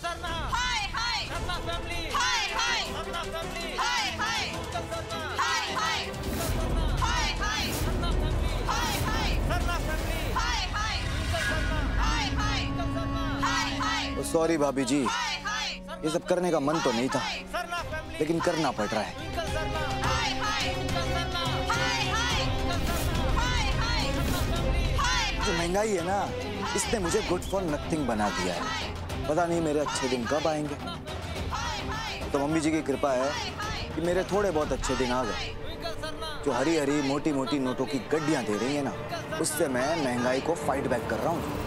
शर्मा, हाय हाय Sharma family, हाय हाय Sharma family, हाय हाय उत्तम शर्मा, हाय हाय उत्तम शर्मा, हाय हाय Sharma family, हाय हाय Sharma family, हाय हाय उत्तम शर्मा, हाय हाय उत्तम शर्मा, हाय हाय सॉरी भाभी जी, हाय हाय ये सब करने का मन तो नहीं था, शर्मा फैमिली, लेकिन करना पड़ रहा है। उत्तम शर्मा, हाय हाय उत्तम शर्मा, हाय हाय उत्तम शर्मा, हाय हाय शर्मा फैमिली, हाय जो महंगाई है ना, इसने मुझे गुड फॉर नथिंग बना दिया है। पता नहीं मेरे अच्छे दिन कब आएंगे। तो मम्मी जी की कृपा है कि मेरे थोड़े बहुत अच्छे दिन आ गए। जो हरी हरी मोटी मोटी नोटों की गड्डियां दे रही है ना, उससे मैं महंगाई को फाइट बैक कर रहा हूँ।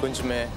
कुंज में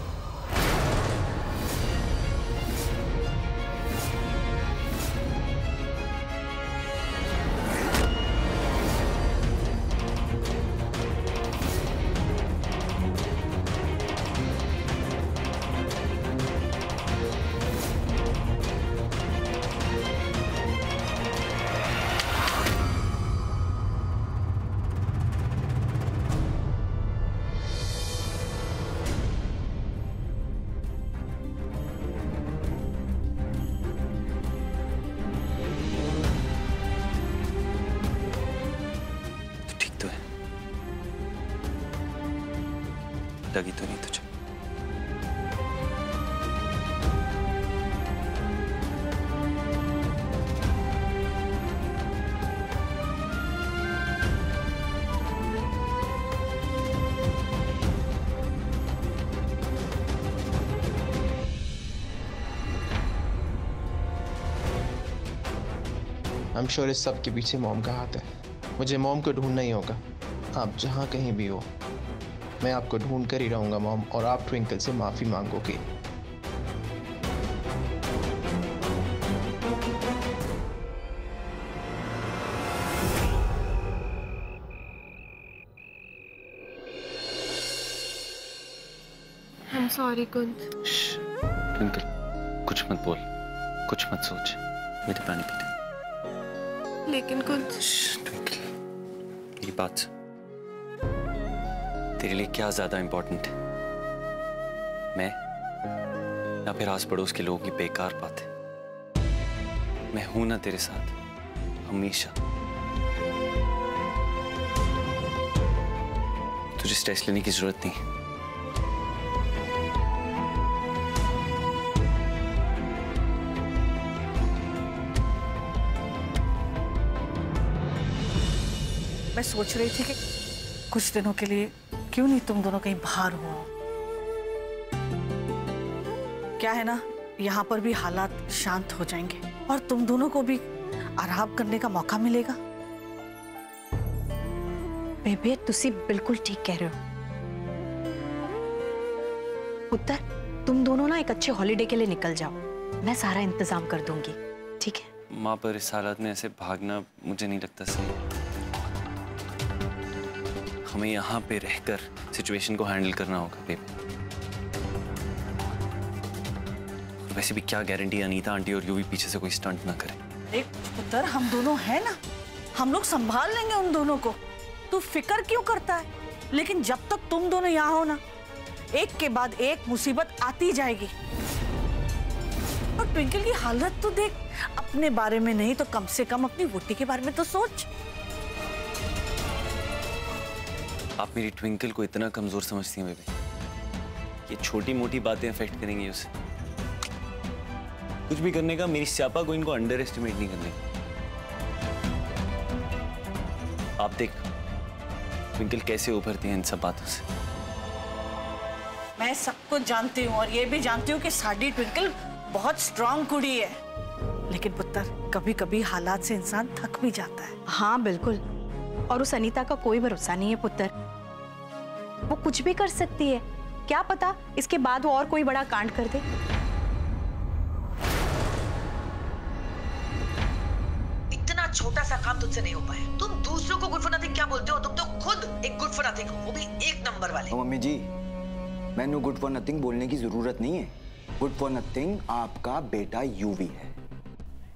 लगी तो नहीं तुझे? I'm sure इस सब के पीछे मॉम का हाथ है। मुझे मॉम को ढूंढना ही होगा। आप जहाँ कहीं भी हो, मैं आपको ढूंढ कर ही रहूंगा मॉम, और आप ट्विंकल से माफी मांगोगे। I'm sorry, Kunj. ट्विंकल, कुछ मत बोल, कुछ मत सोच, मेरे पानी पीते। लेकिन कुंज, ट्विंकल, मेरी बात सुन। तेरे लिए क्या ज्यादा इंपॉर्टेंट है, मैं या फिर आस पड़ोस के लोगों की बेकार बातें? मैं हूं ना तेरे साथ हमेशा। तुझे स्ट्रेस लेने की जरूरत नहीं। मैं सोच रही थी कि कुछ दिनों के लिए क्यों नहीं तुम दोनों कहीं बाहर हो। क्या है ना, यहाँ पर भी हालात शांत हो जाएंगे और तुम दोनों को भी आराम करने का मौका मिलेगा। बेबे, तुसी बिल्कुल ठीक कह रहे हो। पुत्र, तुम दोनों ना एक अच्छे हॉलिडे के लिए निकल जाओ, मैं सारा इंतजाम कर दूंगी, ठीक है? माँ, पर इस हालत में ऐसे भागना मुझे नहीं लगता सही। हमें यहाँ पे रहकर सिचुएशन को हैंडल करना होगा बेबी। वैसे भी क्या गारंटी अनीता आंटी और यूवी पीछे से कोई स्टंट ना करे। देख पुत्र, हम दोनों हैं ना, हम लोग संभाल लेंगे उन दोनों को। तू फिक्र क्यों करता है? लेकिन जब तक तुम दोनों यहाँ हो ना, एक के बाद एक मुसीबत आती जाएगी। और ट्विंकल की हालत तो देख, अपने बारे में नहीं तो कम से कम अपनी वोटी के बारे में तो सोच। आप मेरी ट्विंकल को इतना कमजोर समझती हैं बेबी? ये छोटी मोटी बातें अफेक्ट करेंगी उसे? कुछ भी करने का मेरी स्यापा को इनको अंडर एस्टिमेट नहीं करने। आप देख ट्विंकल कैसे उभरती हैं इन सब बातों से। मैं सब कुछ जानती हूँ और ये भी जानती हूँ कि साडी ट्विंकल बहुत स्ट्रांग कुड़ी है। लेकिन पुत्र, कभी कभी हालात से इंसान थक भी जाता है। हाँ बिल्कुल, और उस अनीता का कोई भरोसा नहीं है पुत्र, वो कुछ भी कर सकती है। क्या पता इसके बाद वो और कोई बड़ा कांड कर दे। इतना छोटा सा काम तुझसे नहीं हो पाया। तुम दूसरों को गुड फॉर नथिंग क्या बोलते हो? तुम तो खुद एक गुड फॉर नथिंग हो, वो भी एक नंबर वाले। मम्मी जी, मैंने गुड फॉर नथिंग बोलने की जरूरत नहीं है। गुड फॉर नथिंग आपका बेटा यूवी है।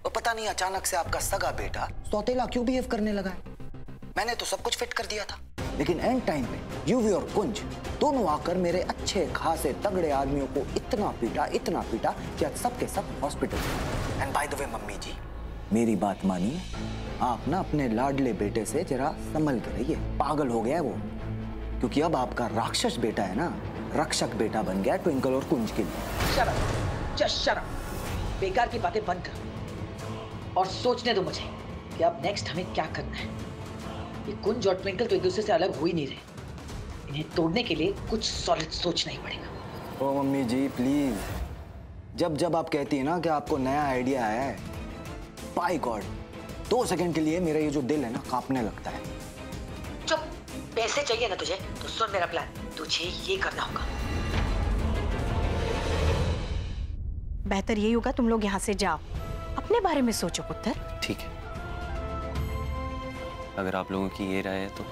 और पता नहीं अचानक से आपका सगा बेटा सौतेला क्यों बिहेव करने लगा है। मैंने तो सब कुछ फिट कर दिया था, लेकिन एंड टाइम पे यूवी और कुंज दोनों आकर मेरे अच्छे खासे तगड़े आदमियों को इतना पीटा कि आज सबके सब hospital. And by the way mummy ji, मेरी बात मानिए, आप ना अपने लाडले बेटे से जरा संभल के रहिए। पागल हो गया है वो, क्योंकि अब आपका राक्षस बेटा है ना, रक्षक बेटा बन गया ट्विंकल और कुंज के लिए। शर्म, जस्ट शर्म। बेकार की बातें बंद कर और सोचने दो मुझे कि अब नेक्स्ट हमें क्या करना है। ये कुंज और ट्विंकल तो एक दूसरे से अलग हो ही नहीं रहे। इन्हें तोड़ने के लिए कुछ सॉलिड सोचना ही पड़ेगा। ओ मम्मी जी प्लीज, जब जब आप कहती है ना कि आपको नया आइडिया आया है, बाय गॉड 2 सेकंड के लिए मेरा ये जो दिल है ना कांपने लगता है। चुप, पैसे चाहिए ना तुझे तो सुन मेरा प्लान। तुझे ये करना होगा। बेहतर यही होगा तुम लोग यहाँ से जाओ, अपने बारे में सोचो पुत्र। ठीक है, अगर आप लोगों की ये राय है तो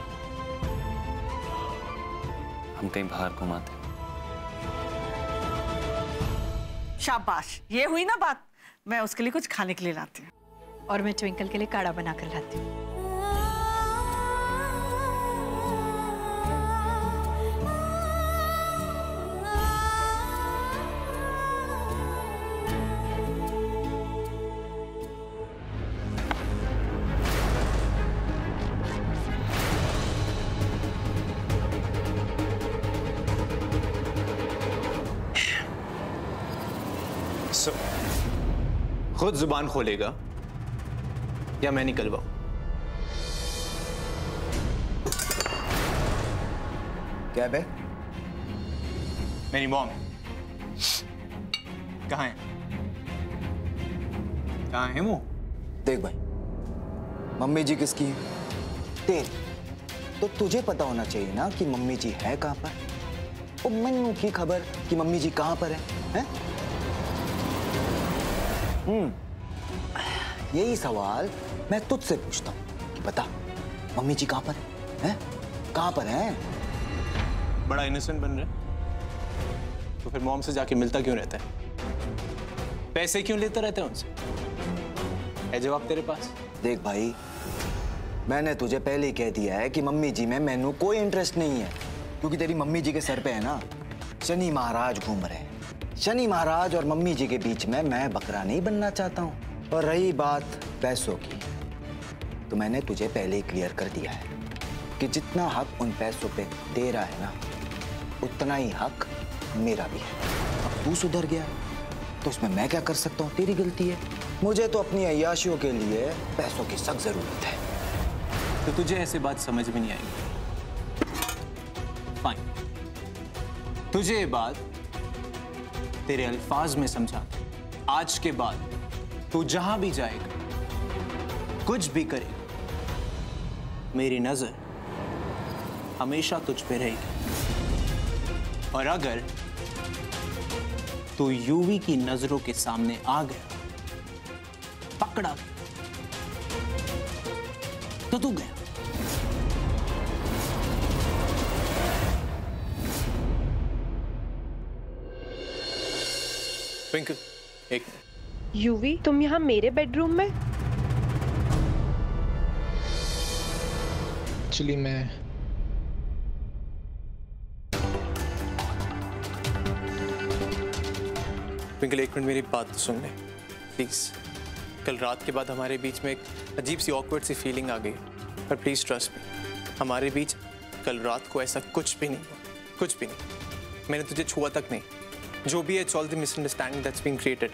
हम कहीं बाहर घुमाते हैं। शाबाश, ये हुई ना बात। मैं उसके लिए कुछ खाने के लिए लाती हूँ। और मैं ट्विंकल के लिए काढ़ा बना कर लाती हूँ। खुद जुबान खोलेगा या मैं निकलवाऊं? क्या बे? मेरी मॉम कहाँ है? कहाँ है वो? देख भाई, मम्मी जी किसकी है? तेरी। तो तुझे पता होना चाहिए ना कि मम्मी जी है कहाँ पर। और मैनू की खबर कि मम्मी जी कहाँ पर है? यही सवाल मैं तुझसे पूछता हूँ कि बता, मम्मी जी कहाँ पर है? कहाँ पर है? बड़ा इनोसेंट बन रहा है तो फिर मॉम से जाके मिलता क्यों रहता है? पैसे क्यों लेता रहता है उनसे? है जवाब तेरे पास? देख भाई, मैंने तुझे पहले ही कह दिया है कि मम्मी जी में मैनू कोई इंटरेस्ट नहीं है, क्योंकि तेरी मम्मी जी के सर पे है ना शनि महाराज घूम रहे हैं। शनि महाराज और मम्मी जी के बीच में मैं बकरा नहीं बनना चाहता हूँ। और रही बात पैसों की, तो मैंने तुझे पहले ही क्लियर कर दिया है कि जितना हक उन पैसों पे तेरा है ना, उतना ही हक मेरा भी है। अब तू सुधर गया तो उसमें मैं क्या कर सकता हूँ? तेरी गलती है। मुझे तो अपनी अय्याशियों के लिए पैसों की सख्त जरूरत है। तो तुझे ऐसे बात समझ में नहीं आएगी। फाइन, तुझे ये बात तेरे अल्फाज में समझा। आज के बाद तू जहां भी जाएगा, कुछ भी करेगा, मेरी नजर हमेशा तुझ पे रहेगी। और अगर तू यूवी की नजरों के सामने आ गया, पकड़ा तो तू गया। ट्विंकल, एक मिनट। यूवी, तुम यहाँ मेरे बेडरूम में? एक्चुअली मैं ट्विंकल, एक मिनट मेरी बात तो सुन ले प्लीज। कल रात के बाद हमारे बीच में एक अजीब सी ऑकवर्ड सी फीलिंग आ गई, पर प्लीज ट्रस्ट मी, हमारे बीच कल रात को ऐसा कुछ भी नहीं हुआ, कुछ भी नहीं। मैंने तुझे छुआ तक नहीं। जो भी है, it's all the misunderstanding that's being created.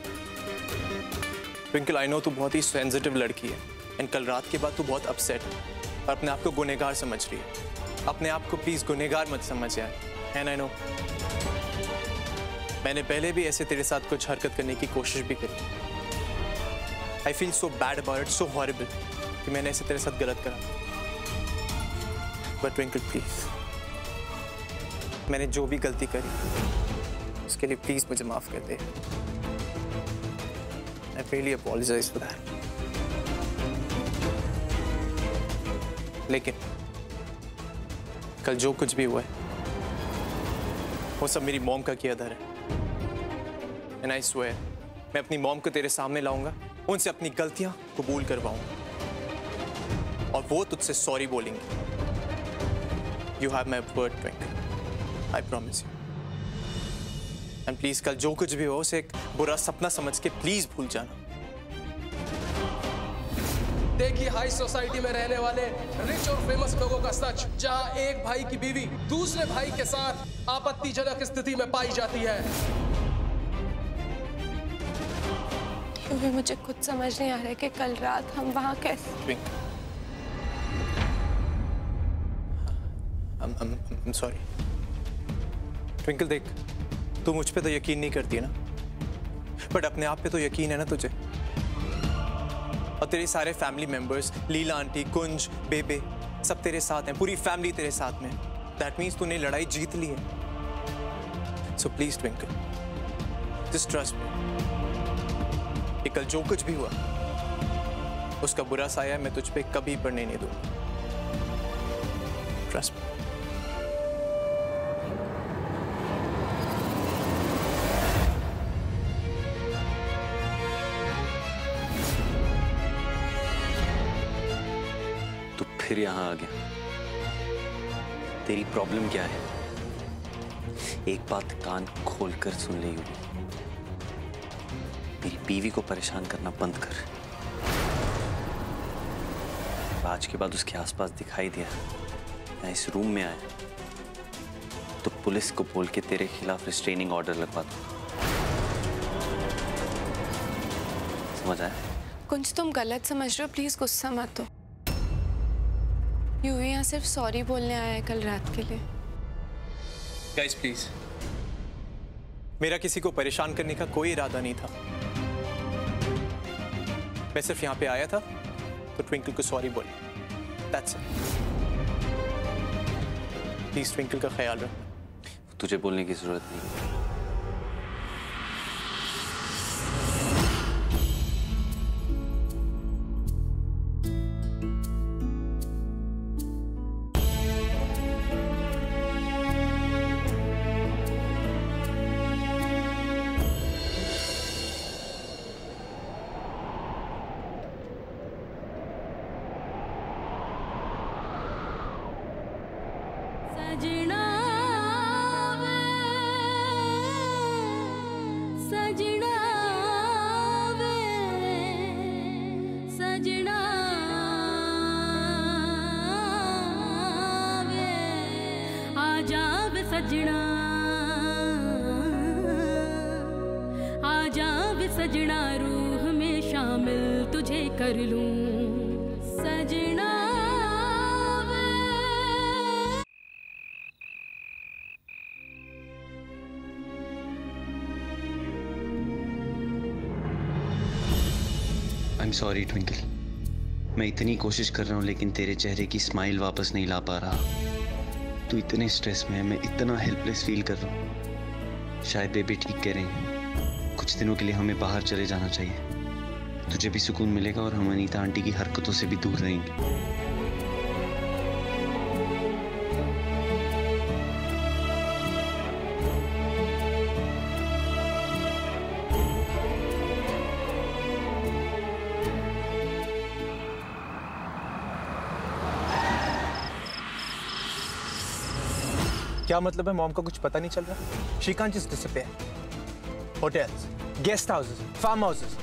Twinkle, I know तू बहुत ही सेंसिटिव लड़की है, एंड कल रात के बाद तू बहुत अपसेट और अपने आप को गुनहगार समझ रही है। अपने आप को प्लीज गुनहगार मत समझ यार। एंड आई नो मैंने पहले भी ऐसे तेरे साथ कुछ हरकत करने की कोशिश भी करी। I feel so bad about it, so horrible कि मैंने ऐसे तेरे साथ गलत करा। बट ट्विंकल प्लीज, मैंने जो भी गलती करी उसके लिए प्लीज मुझे माफ कर दे। I really apologize for that. लेकिन कल जो कुछ भी हुआ है वो सब मेरी मॉम का किया धर है। एंड आई स्वेयर, मैं अपनी मॉम को तेरे सामने लाऊंगा, उनसे अपनी गलतियां कबूल करवाऊंगा और वो तुझसे सॉरी बोलेंगे। You have my word twinkle, I promise you. And please कल जो कुछ भी हो उसे एक बुरा सपना समझ के प्लीज भूल जाना। देखिए हाई सोसाइटी में रहने वाले रिच और फेमस लोगों का सच, जहां एक भाई की बीवी दूसरे भाई के साथ आपत्तिजनक स्थिति में पाई जाती है। क्योंकि मुझे खुद समझ नहीं आ रहा है कि कल रात हम वहां कैसे। I'm sorry. ट्विंकल, देख, तू मुझ पे तो यकीन नहीं करती है ना, बट अपने आप पे तो यकीन है ना तुझे। और तेरे सारे फैमिली मेंबर्स, लीला आंटी, कुंज, बेबे, सब तेरे साथ हैं, पूरी फैमिली तेरे साथ में। दैट मीन्स तूने लड़ाई जीत ली है। So please twinkle, just trust me, कल जो कुछ भी हुआ उसका बुरा साया मैं तुझ पे कभी पड़ने नहीं दूंगा। Trust me. फिर यहां आ गया। तेरी प्रॉब्लम क्या है? एक बात कान खोलकर सुन ले यूवी, मेरी बीवी को परेशान करना बंद कर। आज के बाद उसके आसपास दिखाई दिया या इस रूम में आया तो पुलिस को बोल के तेरे खिलाफ रिस्ट्रेनिंग ऑर्डर लगवा दूंगा। समझ आया? कुंज तुम गलत समझ रहे हो, प्लीज गुस्सा मत हो। यूवी यहाँ सिर्फ सॉरी बोलने आया है कल रात के लिए। गाइस प्लीज, मेरा किसी को परेशान करने का कोई इरादा नहीं था। मैं सिर्फ यहाँ पे आया था तो ट्विंकल को सॉरी बोली। That's it. प्लीज ट्विंकल का ख्याल रखना। तुझे बोलने की जरूरत नहीं। सजना वे, सजना वे, सजना वे, आजा वे सजना, आजा वे सजना, रूह में शामिल तुझे कर लूं सजना। I'm sorry ट्विंकल, मैं इतनी कोशिश कर रहा हूँ लेकिन तेरे चेहरे की स्माइल वापस नहीं ला पा रहा। तू इतने स्ट्रेस में है, मैं इतना हेल्पलेस फील कर रहा हूँ। शायद बेबी ठीक कह रहे हैं, कुछ दिनों के लिए हमें बाहर चले जाना चाहिए। तुझे भी सुकून मिलेगा और हम अनीता आंटी की हरकतों से भी दूर रहेंगे। क्या मतलब है? मॉम का कुछ पता नहीं चल रहा? She can't just disappear. Hotels, guest houses, farm houses,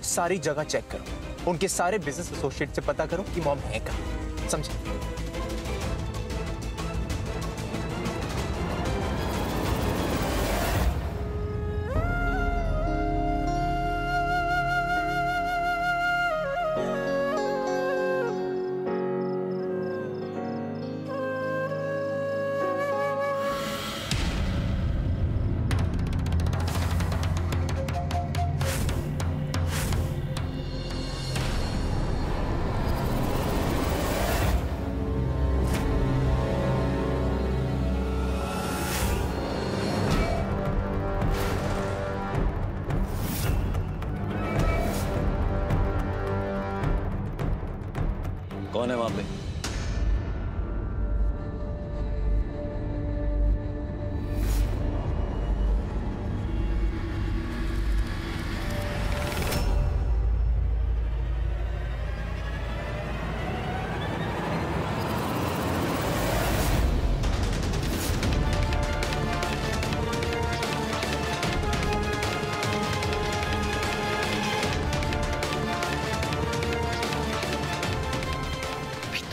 सारी जगह चेक करो। उनके सारे बिजनेस एसोसिएट से पता करो कि मॉम है कहाँ। समझे? कौन है वहां पे?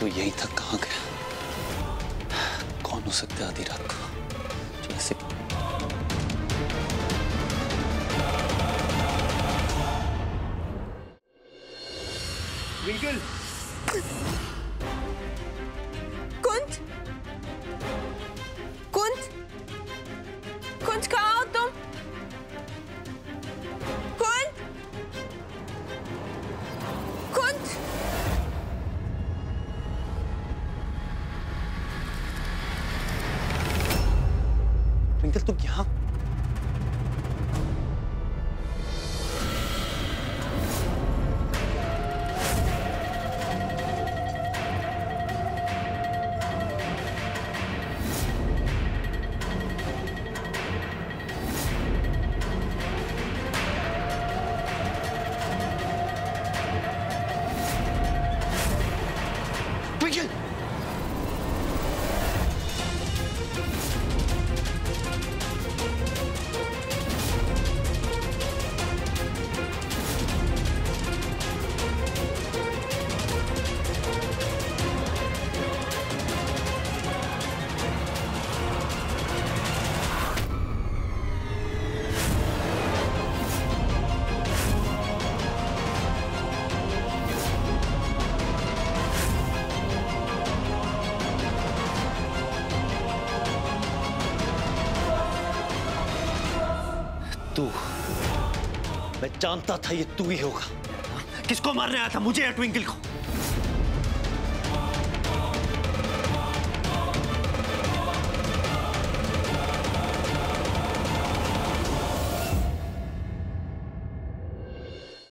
तो यही था, कहाँ गया? कौन हो सकता है आधी रात को जो ऐसे? ट्विंकल! कुंज, कुंज, कुंज कहाँ हो तुम? कुंज, कुंज, ट्विंकल तुम यहाँ? ट्विंकल! जानता था ये तू ही होगा। किसको मारने आया था, मुझे या ट्विंकल को?